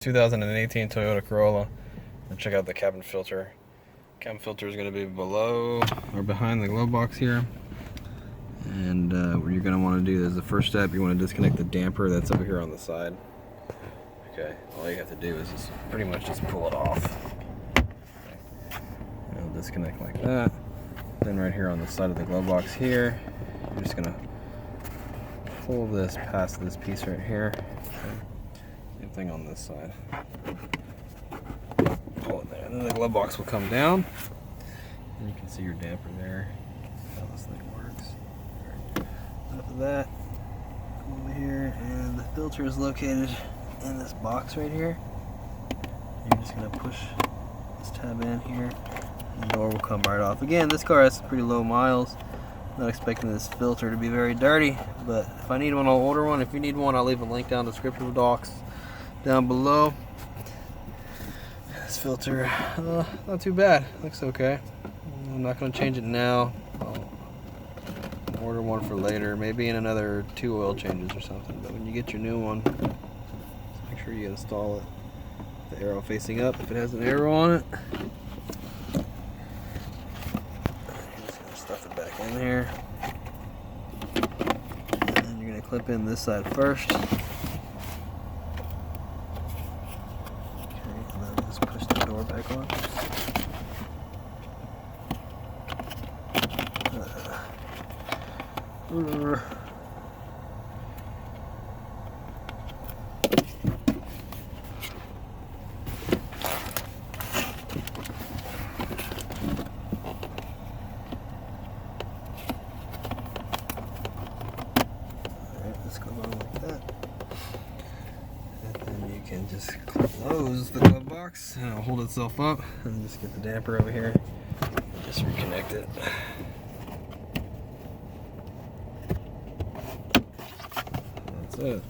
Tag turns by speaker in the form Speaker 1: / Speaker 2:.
Speaker 1: 2018 Toyota Corolla. And check out the cabin filter. Cabin filter is going to be below or behind the glove box here. And what you're going to want to do is the first step, you want to disconnect the damper that's over here on the side. Okay, all you have to do is just pretty much just pull it off. And it'll disconnect like that. Then right here on the side of the glove box here, you're just going to pull this past this piece right here. Okay. Same thing on this side. Pull it there, and then the glove box will come down, and you can see your damper there. How this thing works. After that, come over here, and the filter is located in this box right here. You're just gonna push this tab in here, and the door will come right off. Again, this car has pretty low miles. Not expecting this filter to be very dirty, but if I need one, I'll order one. If you need one, I'll leave a link down in the description box down below. This filter, not too bad. Looks okay. I'm not going to change it now. I'll order one for later, maybe in another 2 oil changes or something. But when you get your new one, just make sure you install it. The arrow facing up if it has an arrow on it. Just going to stuff it back in here. And then you're going to clip in this side first. Just push the door back on. Alright, this goes on like that. You can just close the glove box and it'll hold itself up, and just get the damper over here, just reconnect it. That's it.